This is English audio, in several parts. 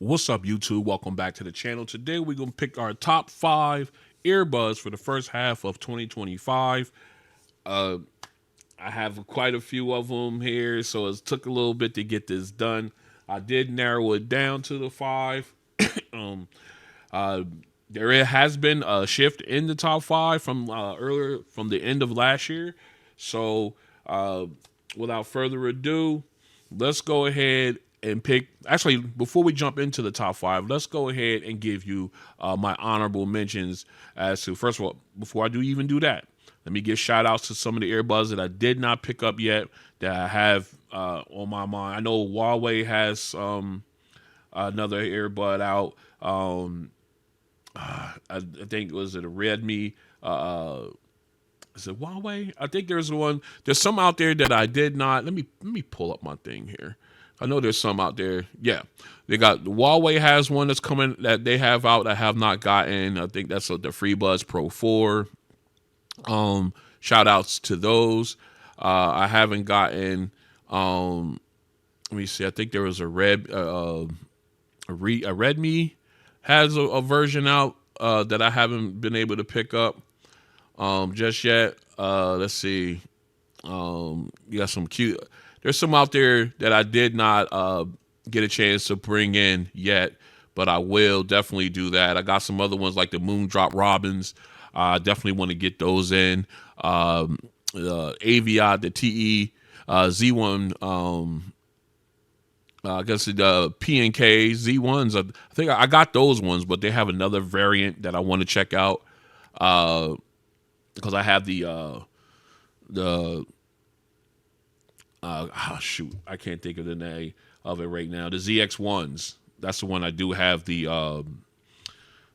What's up, YouTube? Welcome back to the channel. Today we're going to pick our top 5 earbuds for the first half of 2025. I have quite a few of them here, so it took a little bit to get this done. I did narrow it down to the 5. There has been a shift in the top 5 from earlier, from the end of last year. So without further ado, let's go ahead and pick. Actually, before we jump into the top 5, let's go ahead and give you my honorable mentions as to, first of all, before I do even do that, let me give shout outs to some of the earbuds that I did not pick up yet that I have on my mind. I know Huawei has another earbud out. I think was it a Redmi? Is it Huawei? I think there's one. There's some out there that I did not. Let me pull up my thing here. I know there's some out there. Yeah, they got Huawei has one that's coming that they have out. I have not gotten. I think that's the FreeBuds Pro 4. Shout outs to those. I haven't gotten. Let me see. I think there was a Redmi has a version out that I haven't been able to pick up just yet. Let's see. You got some cute. There's some out there that I did not get a chance to bring in yet, but I will definitely do that. I got some other ones like the Moondrop Robins. I definitely want to get those in. Aviat, the TE Z1. I guess the P&K Z1s. I think I got those ones, but they have another variant that I want to check out because I have the shoot, I can't think of the name of it right now. The ZX1s. That's the one I do have the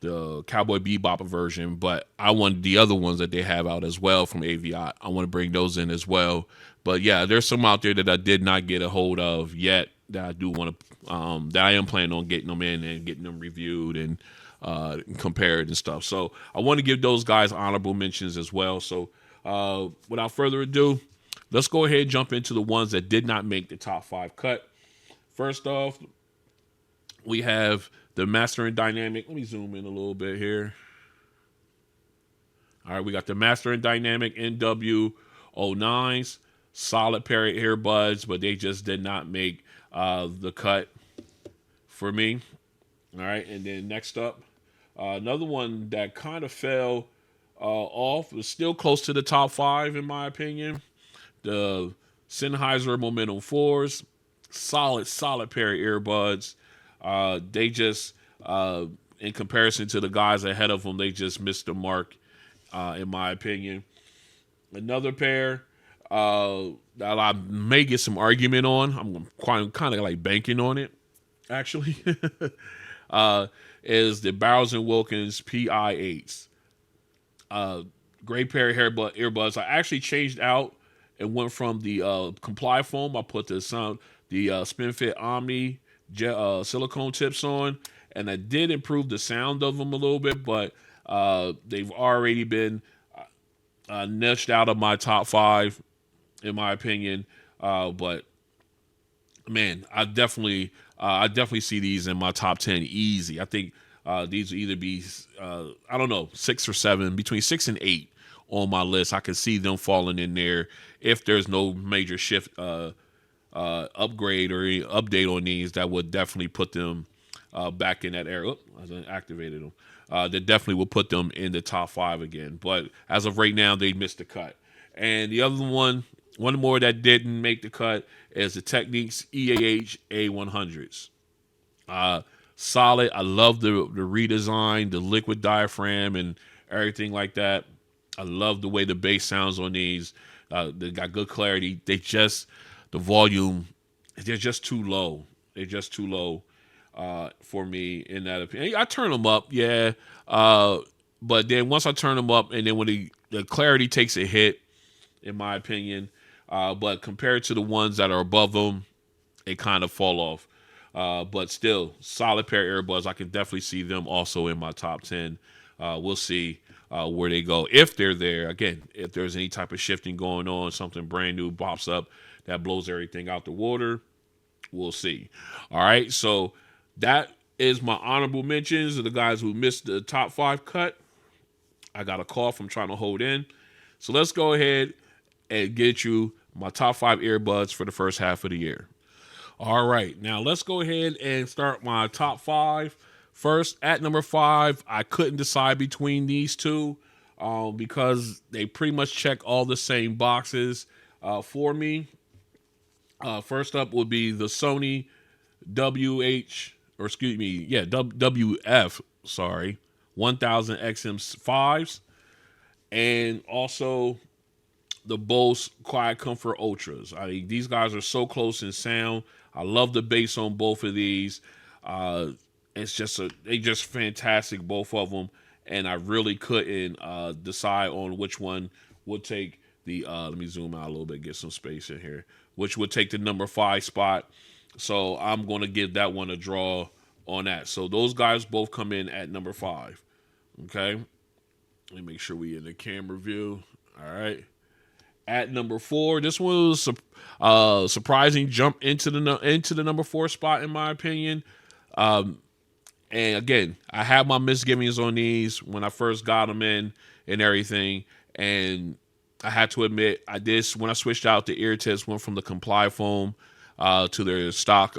Cowboy Bebop version, but I want the other ones that they have out as well from Aviat. I want to bring those in as well. But yeah, there's some out there that I did not get a hold of yet that I do want to, that I am planning on getting them in and getting them reviewed and compared and stuff. So I want to give those guys honorable mentions as well. So without further ado, let's go ahead and jump into the ones that did not make the top 5 cut. First off, we have the Master and Dynamic. Let me zoom in a little bit here. All right, we got the Master and Dynamic NW09s. Solid pair of earbuds, but they just did not make the cut for me. All right, and then next up, another one that kind of fell off, was still close to the top 5 in my opinion. The Sennheiser Momentum 4s. Solid pair of earbuds. They just, in comparison to the guys ahead of them, they just missed the mark, in my opinion. Another pair that I may get some argument on, I'm kind of like banking on it, actually, is the Bowers & Wilkins PI8s. Great pair of earbuds. I actually changed out and went from the Comply foam. I put the SpinFit Omni silicone tips on, and I did improve the sound of them a little bit, but they've already been niched out of my top 5 in my opinion. But man, I definitely see these in my top 10 easy. I think these will either be I don't know, 6 or 7, between 6 and 8 on my list. I can see them falling in there if there's no major shift upgrade or update on these. That would definitely put them back in that area. Oop, I activated them. That definitely will put them in the top 5 again. But as of right now, they missed the cut. And the other one more that didn't make the cut is the Technics EAH A100s. Solid. I love the redesign, the liquid diaphragm and everything like that. I love the way the bass sounds on these. They got good clarity. The volume, they're just too low. They're just too low for me in that opinion. I turn them up, yeah. But then once I turn them up, and then when the clarity takes a hit, in my opinion, but compared to the ones that are above them, they kind of fall off. But still, solid pair of earbuds. I can definitely see them also in my top 10. We'll see where they go. If they're there, again, if there's any type of shifting going on, something brand new pops up that blows everything out the water, we'll see. All right, so that is my honorable mentions of the guys who missed the top 5 cut. I got a call from trying to hold in. So let's go ahead and get you my top 5 earbuds for the first half of the year. All right, now let's go ahead and start my top 5. First, at number 5, I couldn't decide between these two because they pretty much check all the same boxes for me. First up would be the Sony WF, sorry, 1000 XM5s, and also the Bose Quiet Comfort Ultras. I mean, these guys are so close in sound. I love the bass on both of these. They just fantastic, both of them, and I really couldn't decide on which one would take the. Let me zoom out a little bit, get some space in here. Which would take the number 5 spot. So I'm going to give that one a draw on that. So those guys both come in at number 5. Okay. Let me make sure we in the camera view. All right. At number 4, this was a surprising jump into the number 4 spot in my opinion. And again, I had my misgivings on these when I first got them in and everything. And I had to admit, when I switched out the ear tips, went from the Comply foam to their stock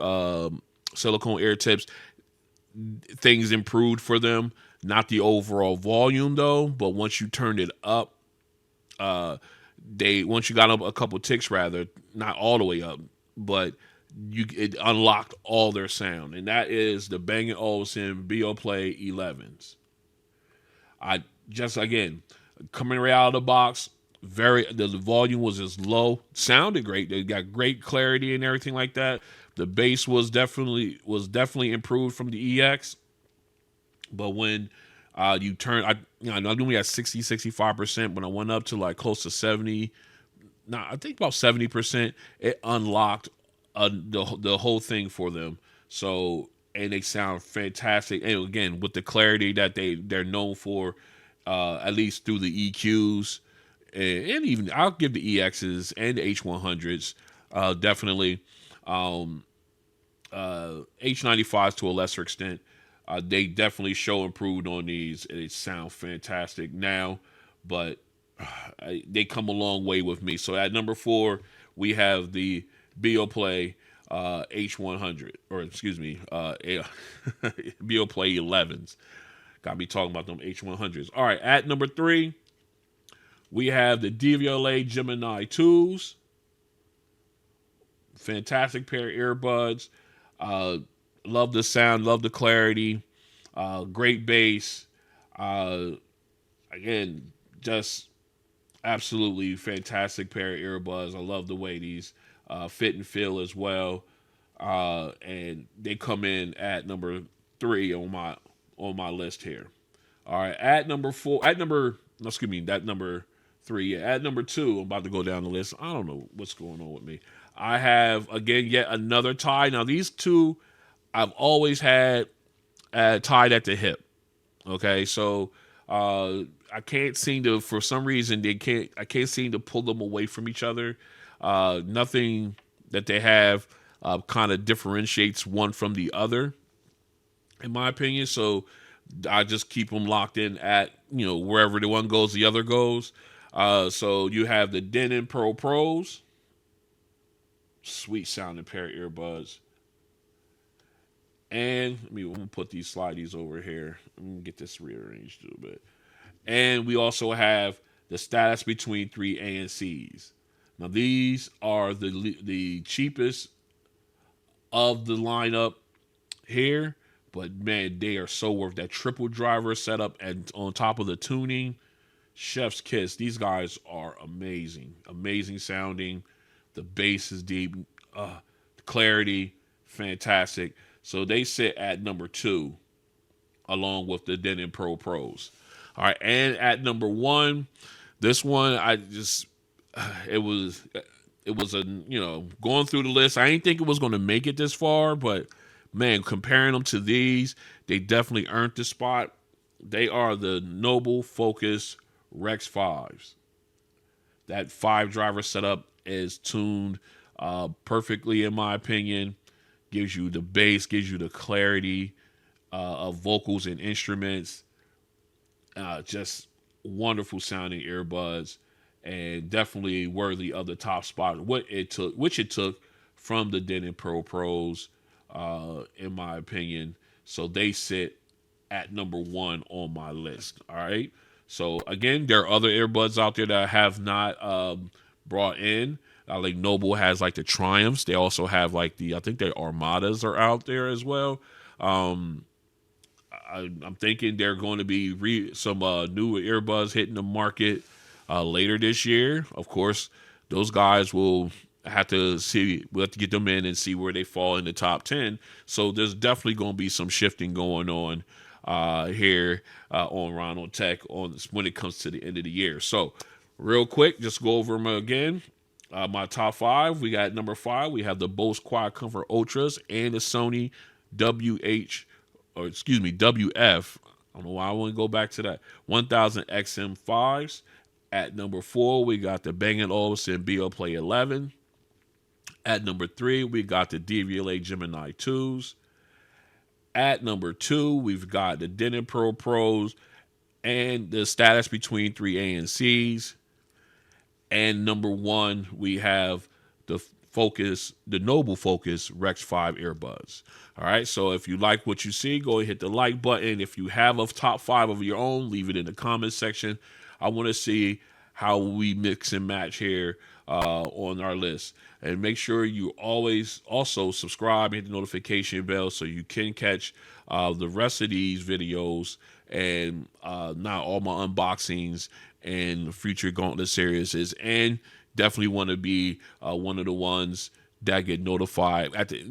silicone ear tips. Things improved for them. Not the overall volume though, but once you turned it up, once you got up a couple ticks, rather, not all the way up, but it unlocked all their sound, and that is the Bang & Olufsen Beoplay 11s. Again, coming right out of the box, the volume was as low, sounded great. They got great clarity and everything like that. The bass was definitely improved from the EX, but when you turn, I normally at 65%. When I went up to like close to 70, I think about 70%, it unlocked the whole thing for them. So, and they sound fantastic. And again, with the clarity that they're known for, at least through the EQs, and even I'll give the EXs and the H100s definitely. H95s to a lesser extent. They definitely show improved on these. They sound fantastic now, but they come a long way with me. So at number 4, we have the Beoplay H100, or excuse me, Beoplay 11s. Got me talking about them H100s. All right, at number 3, we have the Devialet Gemini 2s. Fantastic pair of earbuds. Love the sound, love the clarity. Great bass. Again, just absolutely fantastic pair of earbuds. I love the way these fit and feel as well. And they come in at number 3 on my list here. All right, at number 3. Yeah, at number 2, I'm about to go down the list. I don't know what's going on with me. I have, again, yet another tie. Now, these two I've always had tied at the hip. Okay, so I can't seem to, for some reason, I can't seem to pull them away from each other. Nothing that they have kind of differentiates one from the other, in my opinion. So I just keep them locked in at, wherever the one goes, the other goes. So you have the Denon PerL Pros. Sweet sounding pair of earbuds. And I'm gonna put these slideys over here. I'm gonna get this rearranged a little bit. And we also have the Status Between 3 ANCs. Now these are the cheapest of the lineup here, but man, they are so worth that triple driver setup and on top of the tuning. Chef's kiss. These guys are amazing. Amazing sounding. The bass is deep. The clarity, fantastic. So they sit at number 2, along with the Denon PerL Pros. All right, and at number 1, this one it was going through the list. I didn't think it was going to make it this far, but man, comparing them to these, they definitely earned the spot. They are the Noble FoKus Rex 5s. That 5-driver setup is tuned perfectly, in my opinion. Gives you the bass, gives you the clarity. of vocals and instruments. Just wonderful sounding earbuds, and definitely worthy of the top spot. Which it took from the Denon PerL Pros, in my opinion. So they sit at number 1 on my list. All right. So again, there are other earbuds out there that I have not brought in. Like Noble has like the Triumphs. They also have like I think their Armadas are out there as well. I'm thinking they're going to be some new earbuds hitting the market later this year. Of course, those guys will have to see. We'll have to get them in and see where they fall in the top 10. So there's definitely going to be some shifting going on here on Ronald Tech when it comes to the end of the year. So real quick, just go over them again. My top 5, we got number 5, we have the Bose Quiet Comfort Ultras and the Sony WF. I don't know why I want to go back to that. 1000 XM5s. At number 4, we got the Bang & Olufsen Beoplay 11. At number 3, we got the Devialet Gemini 2s. At number 2, we've got the Denon PerL Pros and the status between 3A and C's. And number 1, we have the Noble FoKus Rex 5 earbuds. All right, so if you like what you see, go and hit the like button. If you have a top 5 of your own, leave it in the comment section. I want to see how we mix and match here on our list. And make sure you always also subscribe and hit the notification bell so you can catch the rest of these videos and not all my unboxings and future Gauntlet series. And definitely want to be one of the ones that get notified at the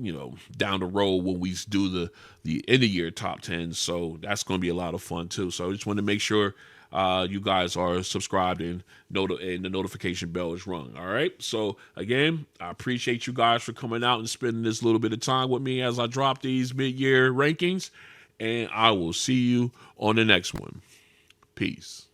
down the road when we do the end of year top 10. So that's going to be a lot of fun too. So I just want to make sure you guys are subscribed and the notification bell is rung. All right. So again, I appreciate you guys for coming out and spending this little bit of time with me as I drop these mid-year rankings. And I will see you on the next one. Peace.